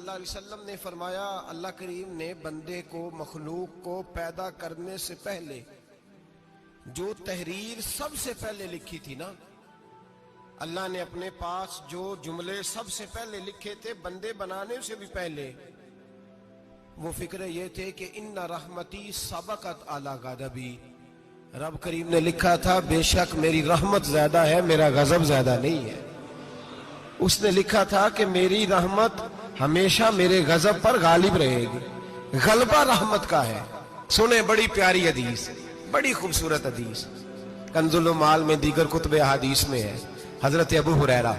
اللہ علیہ وسلم نے فرمایا اللہ کریم نے بندے کو مخلوق کو پیدا کرنے سے پہلے جو تحریر سب سے پہلے لکھی تھی نا، اللہ نے اپنے پاس جو جملے سب سے پہلے لکھے تھے بندے بنانے سے بھی پہلے، وہ فکر یہ تھے کہ ان رحمتی سبقت اعلی غضبی، رب کریم نے لکھا تھا بے شک میری رحمت زیادہ ہے، میرا غضب زیادہ نہیں ہے۔ اس نے لکھا تھا کہ میری رحمت ہمیشہ میرے غضب پر غالب رہے گی، غلبہ رحمت کا ہے۔ سنیں بڑی پیاری حدیث، بڑی خوبصورت حدیث، کنز المال میں دیگر کتب احادیث میں ہے۔ حضرت ابو ہریرہ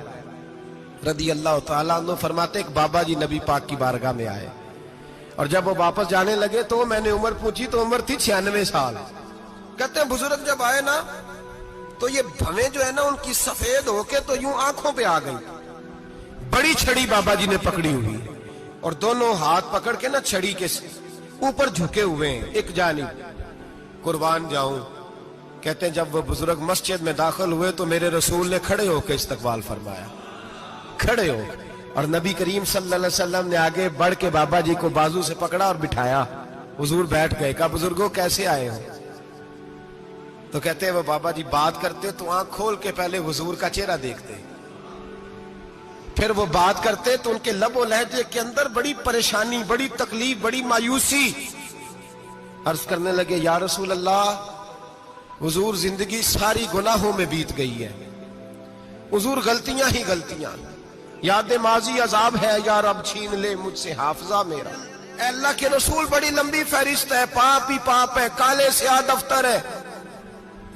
رضی اللہ تعالیٰ عنہ فرماتے ایک بابا جی نبی پاک کی بارگاہ میں آئے، اور جب وہ واپس جانے لگے تو میں نے عمر پوچھی تو عمر تھی 96 سال۔ کہتے ہیں بزرگ جب آئے نا تو یہ بھویں جو ہے نا ان کی سفید ہو کے تو یوں آنکھوں پہ آ گئی، بڑی چھڑی بابا جی نے پکڑی ہوئی اور دونوں ہاتھ پکڑ کے نا چھڑی کے اوپر جھکے ہوئے ہیں ایک جانب، قربان جاؤں۔ کہتے ہیں جب وہ بزرگ مسجد میں داخل ہوئے تو میرے رسول نے کھڑے ہو کے استقبال فرمایا، کھڑے ہو، اور نبی کریم صلی اللہ علیہ وسلم نے آگے بڑھ کے بابا جی کو بازو سے پکڑا اور بٹھایا۔ حضور بیٹھ گئے، کہا بزرگوں کیسے آئے ہو؟ تو کہتے ہیں وہ بابا جی بات کرتے تو آنکھ کھول کے پہلے حضور کا چہرہ دیکھتے، پھر وہ بات کرتے تو ان کے لب و لہجے کے اندر بڑی پریشانی، بڑی تکلیف، بڑی مایوسی۔ عرض کرنے لگے یا رسول اللہ، حضور زندگی ساری گناہوں میں بیت گئی ہے، حضور غلطیاں ہی غلطیاں، یاد ماضی عذاب ہے، یا رب چھین لے مجھ سے حافظہ میرا۔ اے اللہ کے رسول بڑی لمبی فہرست ہے، پاپ ہی پاپ ہے، کالے سیاہ دفتر ہے۔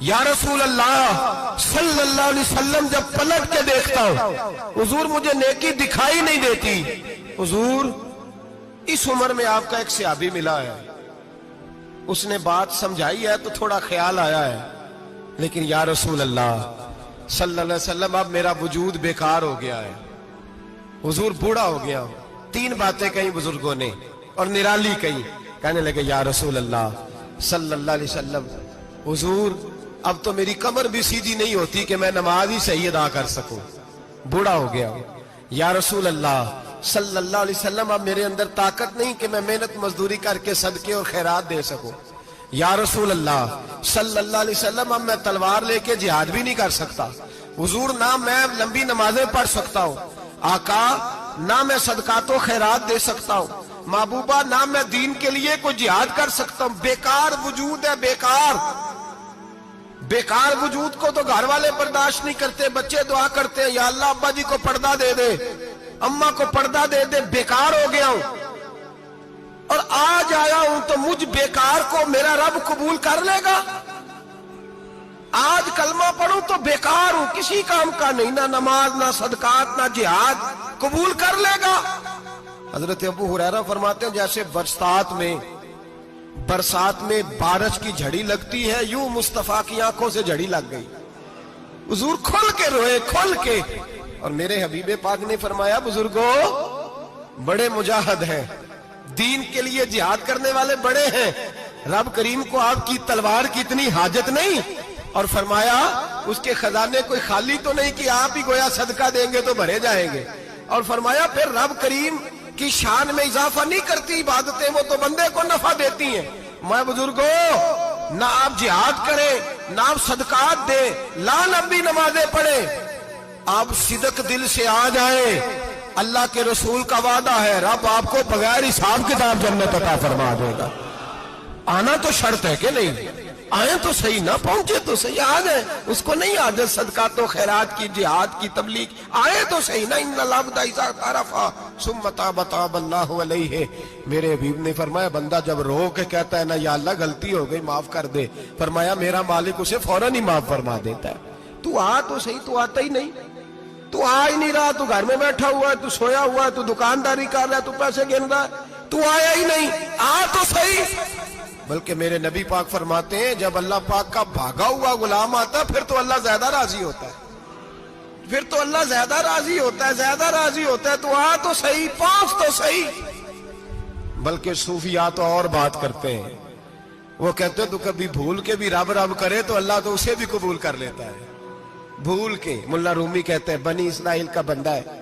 یا رسول اللہ صلی اللہ علیہ وسلم جب پلٹ کے دیکھتا ہوں حضور مجھے نیکی دکھائی نہیں دیتی۔ حضور اس عمر میں آپ کا ایک صحابی ملا ہے، اس نے بات سمجھائی ہے تو تھوڑا خیال آیا ہے، لیکن یا رسول اللہ صلی اللہ علیہ وسلم اب میرا وجود بیکار ہو گیا ہے، حضور بوڑھا ہو گیا ہوں۔ 3 باتیں کہیں بزرگوں نے اور نرالی کہیں، کہنے لگے یا رسول اللہ صلی اللہ علیہ وسلم، حضور اب تو میری کمر بھی سیدھی نہیں ہوتی کہ میں نماز ہی صحیح ادا کر سکوں، بوڑھا ہو گیا ہوں۔ یا رسول اللہ صلی اللہ علیہ وسلم اب میرے اندر طاقت نہیں کہ میں محنت مزدوری کر کے صدقے اور خیرات دے سکوں۔ یا رسول اللہ صلی اللہ علیہ وسلم اب میں تلوار لے کے جہاد بھی نہیں کر سکتا، حضور نہ میں لمبی نمازیں پڑھ سکتا ہوں، آقا نہ میں صدقات و خیرات دے سکتا ہوں، محبوبہ نہ میں دین کے لیے کوئی جہاد کر سکتا ہوں، بیکار وجود ہے، بیکار۔ بیکار وجود کو تو گھر والے برداشت نہیں کرتے، بچے دعا کرتے ہیں یا اللہ ابا جی کو پردہ دے دے، اماں کو پردہ دے دے، بیکار ہو گیا ہوں اور آج آیا ہوں تو مجھ بیکار کو میرا رب قبول کر لے گا؟ آج کلمہ پڑھوں تو بیکار ہوں، کسی کام کا نہیں، نہ نماز نہ صدقات نہ جہاد، قبول کر لے گا؟ حضرت ابو ہریرہ فرماتے ہیں جیسے برسات میں بارش کی جھڑی لگتی ہے، یوں مصطفیٰ کی آنکھوں سے جھڑی لگ گئی، حضور کھل کے روئے، کھل کے۔ اور میرے حبیب پاک نے فرمایا بزرگوں بڑے مجاہد ہیں، دین کے لیے جہاد کرنے والے بڑے ہیں، رب کریم کو آپ کی تلوار کی اتنی حاجت نہیں، اور فرمایا اس کے خزانے کوئی خالی تو نہیں کہ آپ ہی گویا صدقہ دیں گے تو بھرے جائیں گے، اور فرمایا پھر رب کریم کی شان میں اضافہ نہیں کرتی عبادتیں، وہ تو بندے کو نفع دیتی ہیں۔ میں بزرگوں نہ آپ جہاد کریں نہ آپ صدقات دیں، لا لمبی نمازیں پڑھیں، آپ صدق دل سے آ جائیں، اللہ کے رسول کا وعدہ ہے رب آپ کو بغیر حساب کتاب جنت عطا فرما دے گا۔ آنا تو شرط ہے کہ نہیں؟ آئیں تو صحیح، نہ پہنچے تو صحیح، آ گئے، اس کو نہیں عادت صدقات و خیرات کی، جہاد کی، تبلیغ، آئے تو صحیح نا۔ ان العبد اذا عرفا ثم تاب تاب اللہ علیہ، میرے حبیب نے فرمایا بندہ جب رو کے کہتا ہے نا یا اللہ غلطی ہو گئی معاف کر دے، فرمایا میرا مالک اسے فوراً ہی معاف فرما دیتا ہے۔ تو آ تو صحیح، تو آتا ہی نہیں، تو آ ہی نہیں رہا، تو گھر میں بیٹھا ہوا ہے، تو سویا ہوا ہے، تو دکانداری کر رہا ہے، تو پیسے گن رہا ہے، تو آیا ہی نہیں، آ تو صحیح۔ بلکہ میرے نبی پاک فرماتے ہیں جب اللہ پاک کا بھاگا ہوا غلام آتا ہے پھر تو اللہ زیادہ راضی ہوتا ہے، پھر تو اللہ زیادہ راضی ہوتا ہے، زیادہ راضی ہوتا ہے، تو آ تو صحیح، پہنچ تو صحیح۔ بلکہ صوفیاء تو اور بات کرتے ہیں، وہ کہتے ہیں تو کبھی بھول کے بھی رب رب کرے تو اللہ تو اسے بھی قبول کر لیتا ہے، بھول کے۔ ملا رومی کہتے ہیں بنی اسرائیل کا بندہ ہے،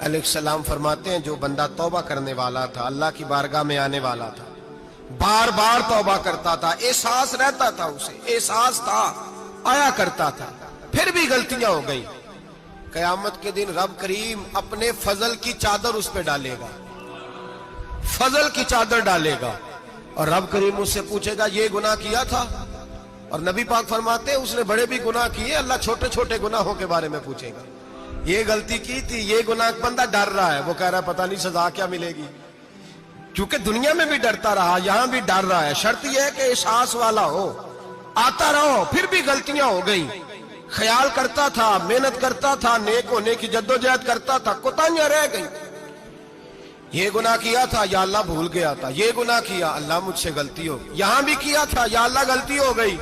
علیہ السلام فرماتے ہیں جو بندہ توبہ کرنے والا تھا، اللہ کی بارگاہ میں آنے والا تھا، بار بار توبہ کرتا تھا، احساس رہتا تھا، اسے احساس تھا، آیا کرتا تھا، پھر بھی غلطیاں ہو گئی، قیامت کے دن رب کریم اپنے فضل کی چادر اس پہ ڈالے گا، فضل کی چادر ڈالے گا، اور رب کریم اس سے پوچھے گا یہ گناہ کیا تھا؟ اور نبی پاک فرماتے ہیں اس نے بڑے بھی گناہ کیے، اللہ چھوٹے چھوٹے گناہوں کے بارے میں پوچھے گا، یہ غلطی کی تھی، یہ گناہ، بندہ ڈر رہا ہے، وہ کہہ رہا ہے پتہ نہیں سزا کیا ملے گی، کیونکہ دنیا میں بھی ڈرتا رہا، یہاں بھی ڈر رہا ہے، شرط یہ ہے کہ احساس والا ہو، آتا رہو، پھر بھی غلطیاں ہو گئی، خیال کرتا تھا، محنت کرتا تھا، نیک ہونے کی جدوجہد کرتا تھا، کوتاہیاں رہ گئی، یہ گناہ کیا تھا یا اللہ بھول گیا تھا، یہ گناہ کیا اللہ مجھ سے غلطی ہو گئی، یہاں بھی کیا تھا یا اللہ غلطی ہو گئی۔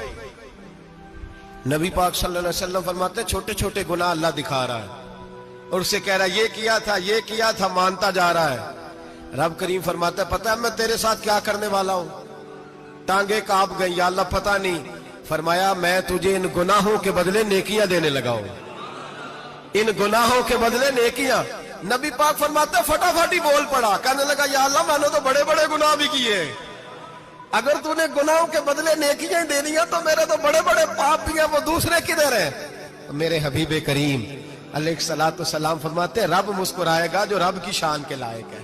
نبی پاک صلی اللہ علیہ وسلم فرماتے ہیں چھوٹے چھوٹے گناہ اللہ دکھا رہا ہے اور اسے کہہ رہا ہے یہ کیا تھا، مانتا جا رہا ہے۔ رب کریم فرماتا ہے پتہ ہے میں تیرے ساتھ کیا کرنے والا ہوں؟ ٹانگیں کانپ گئی، یا اللہ پتہ نہیں، فرمایا میں تجھے ان گناہوں کے بدلے نیکیاں دینے لگا ہوں، ان گناہوں کے بدلے نیکیاں۔ نبی پاک فرماتا ہے فٹافٹ ہی بول پڑا، کہنے لگا یا اللہ میں نے تو بڑے بڑے گناہ بھی کیے، اگر تو نے گناہوں کے بدلے نیکیاں دے دیا تو میرے تو بڑے بڑے پاپ بھی ہیں، وہ دوسرے کدھر ہیں؟ میرے حبیب کریم علیہ الصلوۃ والسلام فرماتے ہیں رب مسکرائے گا جو رب کی شان کے لائق ہے،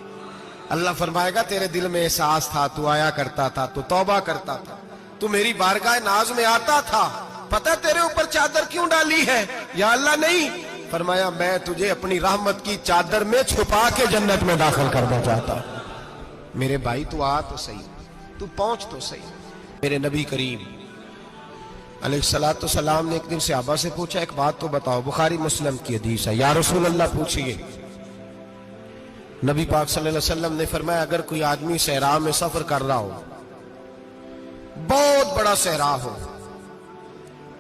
اللہ فرمائے گا تیرے دل میں احساس تھا، تو آیا کرتا تھا، تو توبہ کرتا تھا، تو میری بارگاہ ناز میں آتا تھا، پتہ تیرے اوپر چادر کیوں ڈالی ہے؟ یا اللہ نہیں، فرمایا میں تجھے اپنی رحمت کی چادر میں چھپا کے جنت میں داخل کرنا چاہتا ہوں۔ میرے بھائی تو آ تو صحیح، تو پہنچ تو صحیح۔ میرے نبی کریم علیہ الصلوۃ والسلام نے ایک دن صحابہ سے پوچھا ایک بات تو بتاؤ، بخاری مسلم کی حدیث ہے، یا رسول اللہ پوچھئے۔ نبی پاک صلی اللہ علیہ وسلم نے فرمایا اگر کوئی آدمی صحرا میں سفر کر رہا ہو، بہت بڑا صحرا ہو،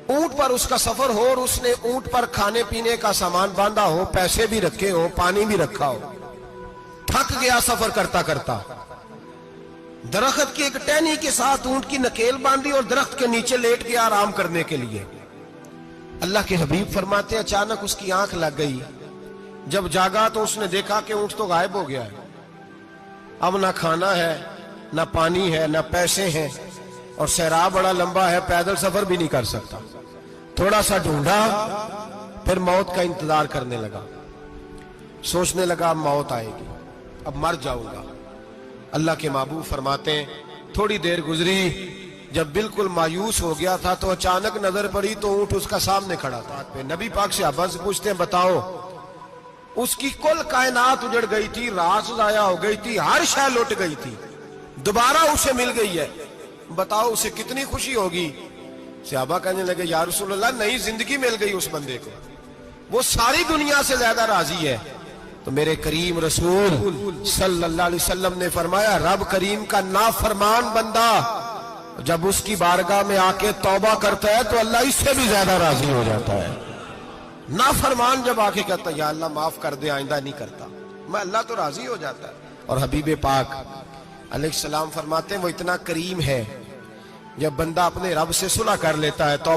اونٹ پر اس کا سفر ہو اور اس نے اونٹ پر کھانے پینے کا سامان باندھا ہو، پیسے بھی رکھے ہو، پانی بھی رکھا ہو، تھک گیا سفر کرتا کرتا، درخت کی ایک ٹہنی کے ساتھ اونٹ کی نکیل باندھی اور درخت کے نیچے لیٹ گیا آرام کرنے کے لیے۔ اللہ کے حبیب فرماتے ہیں اچانک اس کی آنکھ لگ گئی، جب جاگا تو اس نے دیکھا کہ اونٹ تو غائب ہو گیا ہے، اب نہ کھانا ہے، نہ پانی ہے، نہ پیسے ہیں، اور صحرا بڑا لمبا ہے، پیدل سفر بھی نہیں کر سکتا۔ تھوڑا سا ڈھونڈا، پھر موت کا انتظار کرنے لگا، سوچنے لگا اب موت آئے گی، اب مر جاؤں گا۔ اللہ کے محبوب فرماتے ہیں تھوڑی دیر گزری، جب بالکل مایوس ہو گیا تھا تو اچانک نظر پڑی تو اونٹ اس کا سامنے کھڑا تھا۔ نبی پاک سے صحابہ سے پوچھتے ہیں بتاؤ، اس کی کل کائنات اجڑ گئی تھی، راز ضائع ہو گئی تھی، ہر شے لٹ گئی تھی، دوبارہ اسے مل گئی ہے، بتاؤ اسے کتنی خوشی ہوگی؟ صحابہ کہنے لگے یا رسول اللہ نئی زندگی مل گئی اس بندے کو، وہ ساری دنیا سے زیادہ راضی ہے۔ تو میرے کریم رسول صلی اللہ علیہ وسلم نے فرمایا رب کریم کا نافرمان بندہ جب اس کی بارگاہ میں آ کے توبہ کرتا ہے تو اللہ اس سے بھی زیادہ راضی ہو جاتا ہے۔ نافرمان جب آ کے کہتا ہے یا اللہ معاف کر دے، آئندہ نہیں کرتا، میں اللہ تو راضی ہو جاتا ہے۔ اور حبیب پاک علیہ السلام فرماتے ہیں وہ اتنا کریم ہے، جب بندہ اپنے رب سے صلح کر لیتا ہے، توبہ